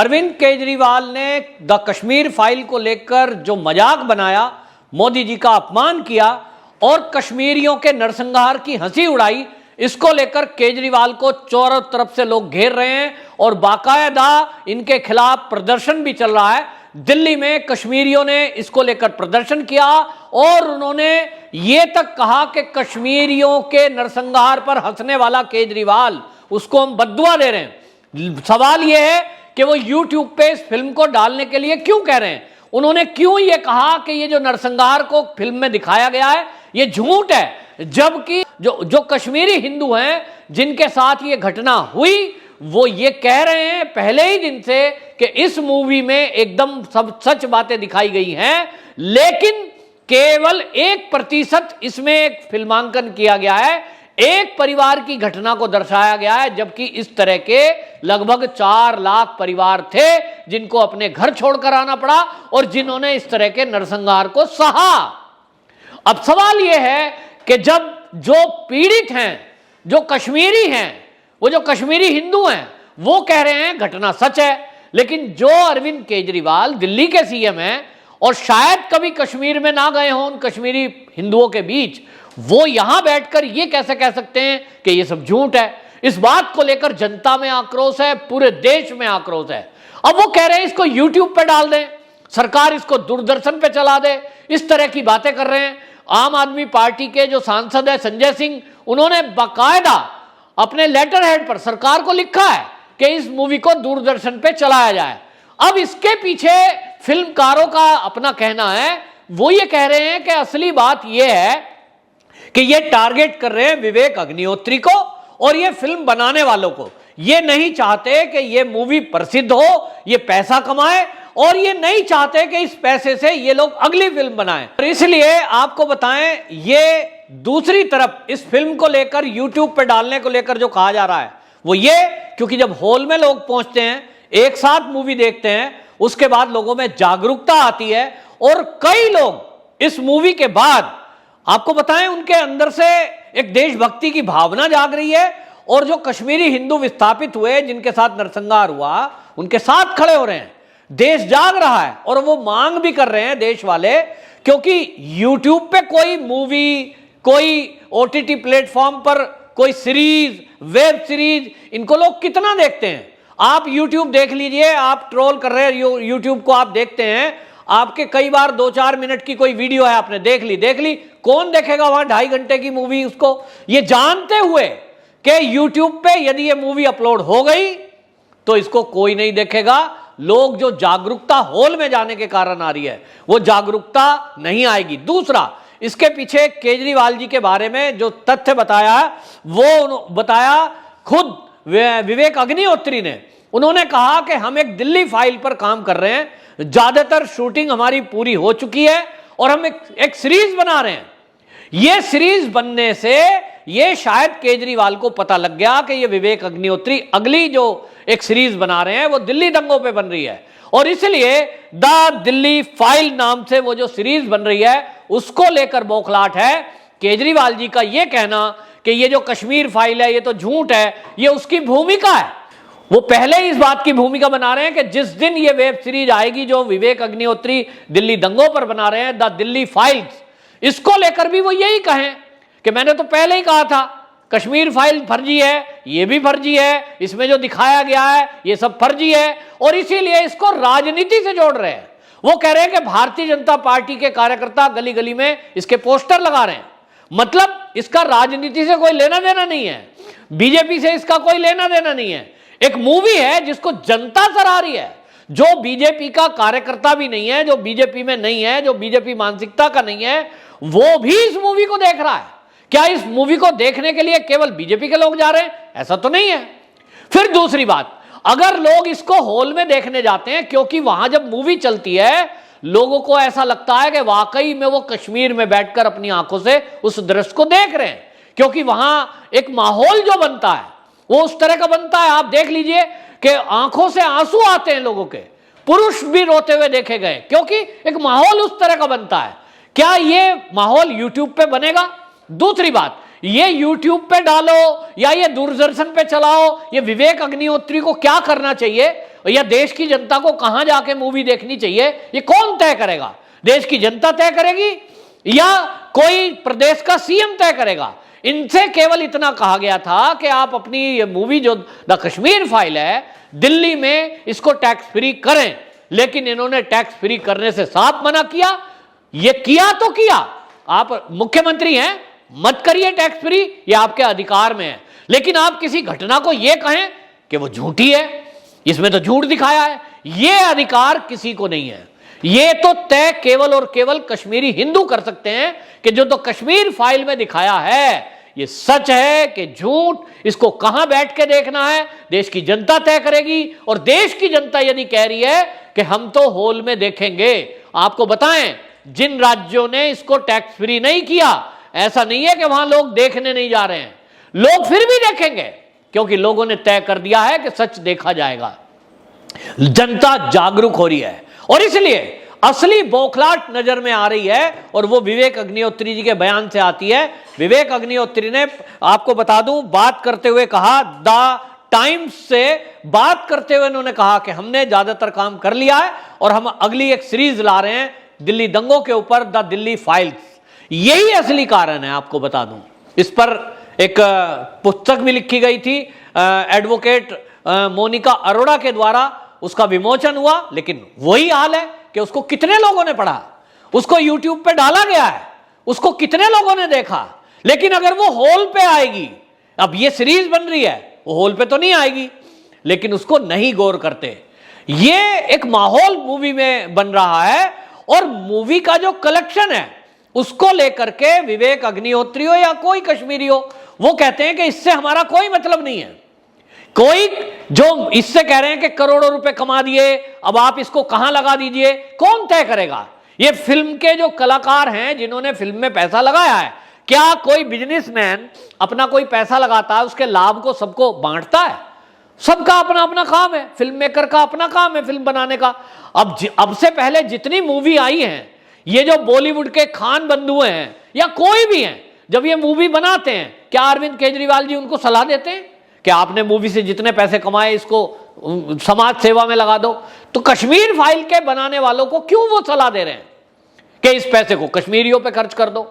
अरविंद केजरीवाल ने the Kashmir file को लेकर जो मजाक बनाया, मोदी जी का अपमान किया और कश्मीरियों के नरसंहार की हंसी उड़ाई, इसको लेकर केजरीवाल को चारों तरफ से लोग घेर रहे हैं और बाकायदा इनके खिलाफ प्रदर्शन भी चल रहा है। दिल्ली में कश्मीरियों ने इसको लेकर प्रदर्शन किया और उन्होंने ये तक कहा कि कश्मीरियों के नरसंहार पर हंसने वाला केजरीवाल, उसको हम बद्दुआ दे रहे हैं। सवाल यह है कि वो YouTube पे इस फिल्म को डालने के लिए क्यों कह रहे हैं? उन्होंने क्यों ये कहा कि ये जो नरसंहार को फिल्म में दिखाया गया है ये झूठ है, जबकि जो कश्मीरी हिंदू हैं जिनके साथ ये घटना हुई वो ये कह रहे हैं पहले ही दिन से कि इस मूवी में एकदम सब सच बातें दिखाई गई हैं, लेकिन केवल 1% इसमें एक फिल्मांकन किया गया है, एक परिवार की घटना को दर्शाया गया है, जबकि इस तरह के लगभग 4 लाख परिवार थे जिनको अपने घर छोड़कर आना पड़ा और जिन्होंने इस तरह के नरसंहार को सहा। अब सवाल यह है कि जब जो पीड़ित हैं, जो कश्मीरी हैं, वो जो कश्मीरी हिंदू हैं, वो कह रहे हैं घटना सच है, लेकिन जो अरविंद केजरीवाल दिल्ली के सीएम हैं और शायद कभी कश्मीर में ना गए हों उन कश्मीरी हिंदुओं के बीच, वो यहां बैठकर ये कैसे कह सकते हैं कि ये सब झूठ है? इस बात को लेकर जनता में आक्रोश है, पूरे देश में आक्रोश है। अब वो कह रहे हैं इसको YouTube पे डाल दें, सरकार इसको दूरदर्शन पे चला दे, इस तरह की बातें कर रहे हैं। आम आदमी पार्टी के जो सांसद है संजय सिंह, उन्होंने बाकायदा अपने लेटर हेड पर सरकार को लिखा है कि इस मूवी को दूरदर्शन पे चलाया जाए। अब इसके पीछे फिल्मकारों का अपना कहना है, वो ये कह रहे हैं कि असली बात यह है कि ये टारगेट कर रहे हैं विवेक अग्निहोत्री को और ये फिल्म बनाने वालों को। ये नहीं चाहते कि ये मूवी प्रसिद्ध हो, ये पैसा कमाए, और ये नहीं चाहते कि इस पैसे से ये लोग अगली फिल्म बनाएं। और इसलिए आपको बताएं, ये दूसरी तरफ इस फिल्म को लेकर YouTube पे डालने को लेकर जो कहा जा रहा है वो ये, क्योंकि जब हॉल में लोग पहुंचते हैं, एक साथ मूवी देखते हैं, उसके बाद लोगों में जागरूकता आती है और कई लोग इस मूवी के बाद आपको बताएं उनके अंदर से एक देशभक्ति की भावना जाग रही है और जो कश्मीरी हिंदू विस्थापित हुए जिनके साथ नरसंहार हुआ, उनके साथ खड़े हो रहे हैं। देश जाग रहा है और वो मांग भी कर रहे हैं देश वाले, क्योंकि YouTube पे कोई मूवी, कोई OTT प्लेटफॉर्म पर कोई सीरीज, वेब सीरीज, इनको लोग कितना देखते हैं? आप YouTube देख लीजिए, आप ट्रोल कर रहे हैं YouTube को, आप देखते हैं, आपके कई बार 2-4 मिनट की कोई वीडियो है, आपने देख ली, कौन देखेगा वहां 2.5 घंटे की मूवी उसको? ये जानते हुए कि YouTube पे यदि ये मूवी अपलोड हो गई तो इसको कोई नहीं देखेगा। लोग जो जागरूकता हॉल में जाने के कारण आ रही है वो जागरूकता नहीं आएगी। दूसरा, इसके पीछे केजरीवाल जी के बारे में जो तथ्य बताया है वो बताया खुद विवेक अग्निहोत्री ने। उन्होंने कहा कि हम एक दिल्ली फाइल पर काम कर रहे हैं, ज्यादातर शूटिंग हमारी पूरी हो चुकी है और हम एक सीरीज बना रहे हैं। ये सीरीज बनने से ये शायद केजरीवाल को पता लग गया कि ये विवेक अग्निहोत्री अगली जो एक सीरीज बना रहे हैं वो दिल्ली दंगों पे बन रही है, और इसलिए द दिल्ली फाइल नाम से वो जो सीरीज बन रही है उसको लेकर बौखलाहट है। केजरीवाल जी का ये कहना कि ये जो कश्मीर फाइल है ये तो झूठ है, ये उसकी भूमिका है। वो पहले ही इस बात की भूमिका बना रहे हैं कि जिस दिन ये वेब सीरीज आएगी जो विवेक अग्निहोत्री दिल्ली दंगों पर बना रहे हैं, द दिल्ली फाइल्स, इसको लेकर भी वो यही कहें कि मैंने तो पहले ही कहा था कश्मीर फाइल फर्जी है, ये भी फर्जी है, इसमें जो दिखाया गया है ये सब फर्जी है, और इसीलिए इसको राजनीति से जोड़ रहे हैं। वो कह रहे हैं कि भारतीय जनता पार्टी के कार्यकर्ता गली गली में इसके पोस्टर लगा रहे हैं, मतलब इसका राजनीति से कोई लेना देना नहीं है, बीजेपी से इसका कोई लेना देना नहीं है। एक मूवी है जिसको जनता सराह रही है, जो बीजेपी का कार्यकर्ता भी नहीं है, जो बीजेपी में नहीं है, जो बीजेपी मानसिकता का नहीं है, वो भी इस मूवी को देख रहा है। क्या इस मूवी को देखने के लिए केवल बीजेपी के लोग जा रहे हैं? ऐसा तो नहीं है। फिर दूसरी बात, अगर लोग इसको हॉल में देखने जाते हैं, क्योंकि वहां जब मूवी चलती है लोगों को ऐसा लगता है कि वाकई में वो कश्मीर में बैठकर अपनी आंखों से उस दृश्य को देख रहे हैं, क्योंकि वहां एक माहौल जो बनता है वो उस तरह का बनता है। आप देख लीजिए कि आंखों से आंसू आते हैं लोगों के, पुरुष भी रोते हुए देखे गए, क्योंकि एक माहौल उस तरह का बनता है। क्या ये माहौल YouTube पे बनेगा? दूसरी बात, ये YouTube पे डालो या ये दूरदर्शन पे चलाओ, ये विवेक अग्निहोत्री को क्या करना चाहिए? या देश की जनता को कहां जाके मूवी देखनी चाहिए, ये कौन तय करेगा? देश की जनता तय करेगी या कोई प्रदेश का सीएम तय करेगा? इनसे केवल इतना कहा गया था कि आप अपनी ये मूवी जो द कश्मीर फाइल है, दिल्ली में इसको टैक्स फ्री करें, लेकिन इन्होंने टैक्स फ्री करने से साफ मना किया। ये किया तो किया, आप मुख्यमंत्री हैं, मत करिए टैक्स फ्री, ये आपके अधिकार में है, लेकिन आप किसी घटना को यह कहें कि वो झूठी है, इसमें तो झूठ दिखाया है, यह अधिकार किसी को नहीं है। ये तो तय केवल और केवल कश्मीरी हिंदू कर सकते हैं कि जो तो कश्मीर फाइल में दिखाया है ये सच है कि झूठ, इसको कहां बैठ के देखना है देश की जनता तय करेगी। और देश की जनता यदि कह रही है कि हम तो हॉल में देखेंगे, आपको बताएं जिन राज्यों ने इसको टैक्स फ्री नहीं किया, ऐसा नहीं है कि वहां लोग देखने नहीं जा रहे हैं, लोग फिर भी देखेंगे, क्योंकि लोगों ने तय कर दिया है कि सच देखा जाएगा। जनता जागरूक हो रही है और इसलिए असली बौखलाहट नजर में आ रही है, और वो विवेक अग्निहोत्री जी के बयान से आती है। विवेक अग्निहोत्री ने, आपको बता दूं, बात करते हुए कहा, द टाइम्स से बात करते हुए उन्होंने कहा कि हमने ज्यादातर काम कर लिया है और हम अगली एक सीरीज ला रहे हैं दिल्ली दंगों के ऊपर, द दिल्ली फाइल्स। यही असली कारण है, आपको बता दूं। इस पर एक पुस्तक भी लिखी गई थी एडवोकेट मोनिका अरोड़ा के द्वारा, उसका विमोचन हुआ, लेकिन वही हाल है कि उसको कितने लोगों ने पढ़ा, उसको यूट्यूब पे डाला गया है, उसको कितने लोगों ने देखा, लेकिन अगर वो हॉल पे आएगी, अब ये सीरीज बन रही है, वो हॉल पे तो नहीं आएगी, लेकिन उसको नहीं गौर करते। ये एक माहौल मूवी में बन रहा है और मूवी का जो कलेक्शन है उसको लेकर के विवेक अग्निहोत्री हो या कोई कश्मीरी हो, वो कहते हैं कि इससे हमारा कोई मतलब नहीं है। कोई जो इससे कह रहे हैं कि करोड़ों रुपए कमा दिए, अब आप इसको कहां लगा दीजिए, कौन तय करेगा? ये फिल्म के जो कलाकार हैं जिन्होंने फिल्म में पैसा लगाया है, क्या कोई बिजनेसमैन अपना कोई पैसा लगाता है, उसके लाभ को सबको बांटता है? सबका अपना अपना काम है, फिल्म मेकर का अपना काम है फिल्म बनाने का। अब से पहले जितनी मूवी आई हैं, ये जो बॉलीवुड के खान बंधु हैं या कोई भी हैं, जब ये मूवी बनाते हैं, क्या अरविंद केजरीवाल जी उनको सलाह देते हैं कि आपने मूवी से जितने पैसे कमाए इसको समाज सेवा में लगा दो? तो कश्मीर फाइल के बनाने वालों को क्यों वो सलाह दे रहे हैं कि इस पैसे को कश्मीरियों पे खर्च कर दो,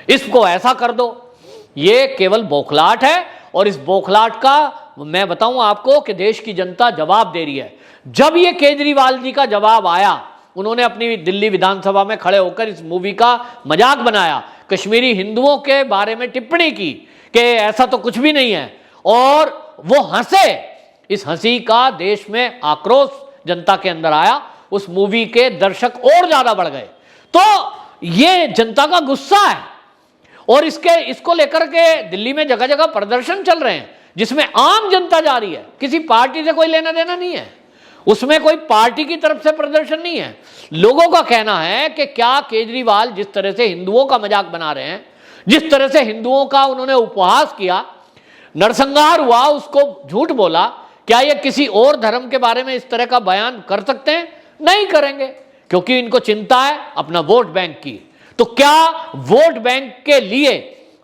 इसको ऐसा कर दो? ये केवल बौखलाहट है, और इस बौखलाहट का मैं बताऊं आपको कि देश की जनता जवाब दे रही है। जब ये केजरीवाल जी का जवाब आया, उन्होंने अपनी दिल्ली विधानसभा में खड़े होकर इस मूवी का मजाक बनाया, कश्मीरी हिंदुओं के बारे में टिप्पणी की कि ऐसा तो कुछ भी नहीं है, और वो हंसे। इस हंसी का देश में आक्रोश जनता के अंदर आया, उस मूवी के दर्शक और ज्यादा बढ़ गए। तो ये जनता का गुस्सा है, और इसको लेकर के दिल्ली में जगह जगह प्रदर्शन चल रहे हैं जिसमें आम जनता जा रही है, किसी पार्टी से कोई लेना देना नहीं है, उसमें कोई पार्टी की तरफ से प्रदर्शन नहीं है। लोगों का कहना है कि क्या केजरीवाल जिस तरह से हिंदुओं का मजाक बना रहे हैं, जिस तरह से हिंदुओं का उन्होंने उपहास किया, नरसंहार हुआ, उसको झूठ बोला, क्या ये किसी और धर्म के बारे में इस तरह का बयान कर सकते हैं? नहीं करेंगे, क्योंकि इनको चिंता है अपना वोट बैंक की। तो क्या वोट बैंक के लिए,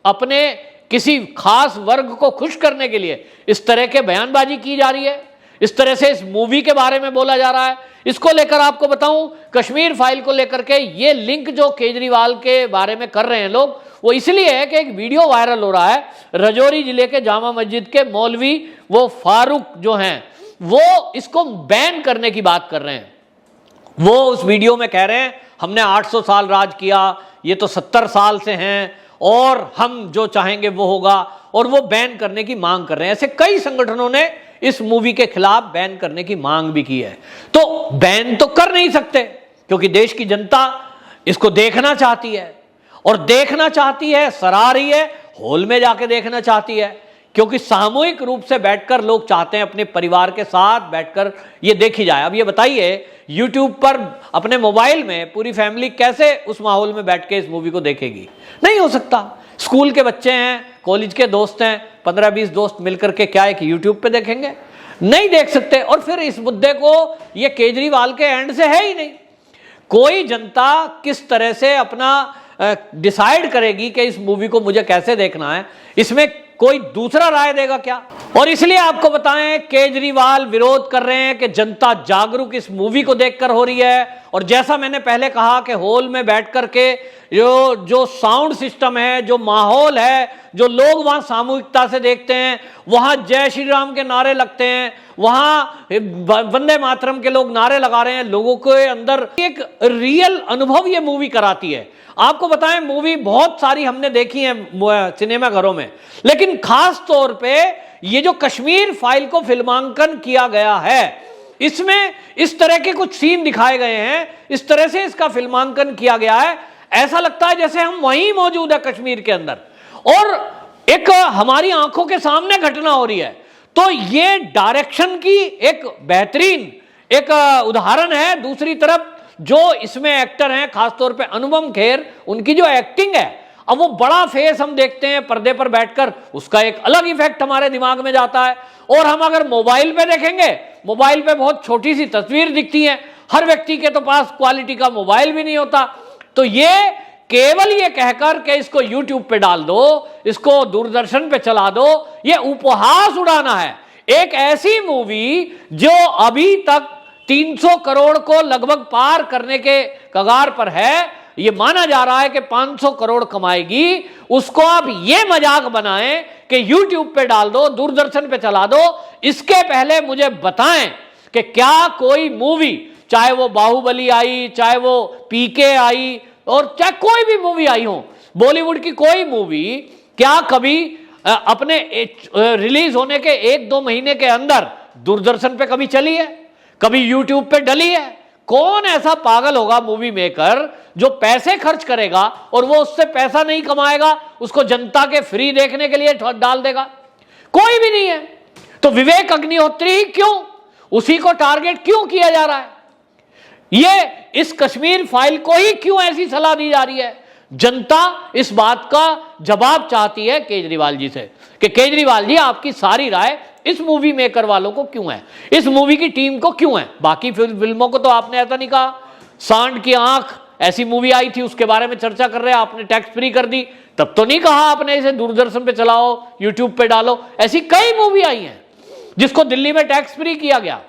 अपने किसी खास वर्ग को खुश करने के लिए इस तरह के बयानबाजी की जा रही है, इस तरह से इस मूवी के बारे में बोला जा रहा है? इसको लेकर आपको बताऊं, कश्मीर फाइल को लेकर के ये लिंक जो केजरीवाल के बारे में कर रहे हैं लोग, वो इसलिए है कि एक वीडियो वायरल हो रहा है, रजौरी जिले के जामा मस्जिद के मौलवी वो फारूक जो हैं, वो इसको बैन करने की बात कर रहे हैं। वो उस वीडियो में कह रहे हैं हमने 800 साल राज किया, ये तो 70 साल से हैं, और हम जो चाहेंगे वो होगा, और वो बैन करने की मांग कर रहे हैं। ऐसे कई संगठनों ने इस मूवी के खिलाफ बैन करने की मांग भी की है। तो बैन तो कर नहीं सकते, क्योंकि देश की जनता इसको देखना चाहती है, और देखना चाहती है, सराह रही है, हॉल में जाके देखना चाहती है, क्योंकि सामूहिक रूप से बैठकर लोग चाहते हैं अपने परिवार के साथ बैठकर ये देखी जाए। अब ये बताइए, यूट्यूब पर अपने मोबाइल में पूरी फैमिली कैसे उस माहौल में बैठ के इस मूवी को देखेगी? नहीं हो सकता। स्कूल के बच्चे हैं, कॉलेज के दोस्त हैं, 15-20 दोस्त मिलकर के क्या एक यूट्यूब पे देखेंगे? नहीं देख सकते। और फिर इस मुद्दे को ये केजरीवाल के एंड से है ही नहीं। कोई जनता किस तरह से अपना डिसाइड करेगी कि इस मूवी को मुझे कैसे देखना है? इसमें कोई दूसरा राय देगा क्या? और इसलिए आपको बताएं, केजरीवाल विरोध कर रहे हैं कि जनता जागरूक इस मूवी को देखकर हो रही है। और जैसा मैंने पहले कहा कि हॉल में बैठ करके जो साउंड सिस्टम है, जो माहौल है, जो लोग वहां सामूहिकता से देखते हैं, वहां जय श्री राम के नारे लगते हैं, वहां वंदे मातरम के लोग नारे लगा रहे हैं, लोगों के अंदर एक रियल अनुभव ये मूवी कराती है। आपको बताएं, मूवी बहुत सारी हमने देखी है सिनेमा घरों में, लेकिन खास तौर पे ये जो कश्मीर फाइल को फिल्मांकन किया गया है, इसमें इस तरह के कुछ सीन दिखाए गए हैं, इस तरह से इसका फिल्मांकन किया गया है, ऐसा लगता है जैसे हम वहीं मौजूद है कश्मीर के अंदर और एक हमारी आंखों के सामने घटना हो रही है। तो ये डायरेक्शन की एक बेहतरीन एक उदाहरण है। दूसरी तरफ जो इसमें एक्टर हैं, खासतौर पे अनुपम खेर, उनकी जो एक्टिंग है, अब वो बड़ा फेस हम देखते हैं पर्दे पर बैठकर, उसका एक अलग इफेक्ट हमारे दिमाग में जाता है। और हम अगर मोबाइल पे देखेंगे, मोबाइल पे बहुत छोटी सी तस्वीर दिखती है, हर व्यक्ति के तो पास क्वालिटी का मोबाइल भी नहीं होता। तो ये केवल ये कहकर कि इसको YouTube पे डाल दो, इसको दूरदर्शन पे चला दो, ये उपहास उड़ाना है। एक ऐसी मूवी जो अभी तक 300 करोड़ को लगभग पार करने के कगार पर है, ये माना जा रहा है कि 500 करोड़ कमाएगी, उसको आप ये मजाक बनाएं कि YouTube पे डाल दो, दूरदर्शन पे चला दो। इसके पहले मुझे बताएं कि क्या कोई मूवी, चाहे वो बाहुबली आई, चाहे वो पीके आई, और चाहे कोई भी मूवी आई हो, बॉलीवुड की कोई मूवी, क्या कभी अपने रिलीज होने के 1-2 महीने के अंदर दूरदर्शन पे कभी चली है, कभी YouTube पे डली है? कौन ऐसा पागल होगा मूवी मेकर जो पैसे खर्च करेगा और वो उससे पैसा नहीं कमाएगा, उसको जनता के फ्री देखने के लिए डाल देगा? कोई भी नहीं है। तो विवेक अग्निहोत्री ही क्यों, उसी को टारगेट क्यों किया जा रहा है? ये इस कश्मीर फाइल को ही क्यों ऐसी सलाह दी जा रही है? जनता इस बात का जवाब चाहती है केजरीवाल जी से कि केजरीवाल जी, आपकी सारी राय इस मूवी मेकर वालों को क्यों है, इस मूवी की टीम को क्यों है? बाकी फिल्मों को तो आपने ऐसा नहीं कहा। सांड की आंख ऐसी मूवी आई थी, उसके बारे में चर्चा कर रहे हैं, आपने टैक्स फ्री कर दी, तब तो नहीं कहा आपने इसे दूरदर्शन पे चलाओ, YouTube पे डालो। ऐसी कई मूवी आई हैं जिसको दिल्ली में टैक्स फ्री किया गया,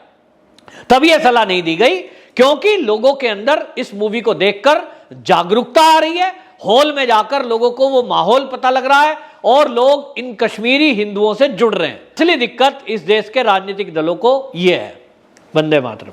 तब यह सलाह नहीं दी गई, क्योंकि लोगों के अंदर इस मूवी को देखकर जागरूकता आ रही है। हॉल में जाकर लोगों को वो माहौल पता लग रहा है और लोग इन कश्मीरी हिंदुओं से जुड़ रहे हैं। इसलिए दिक्कत इस देश के राजनीतिक दलों को यह है। वंदे मातरम।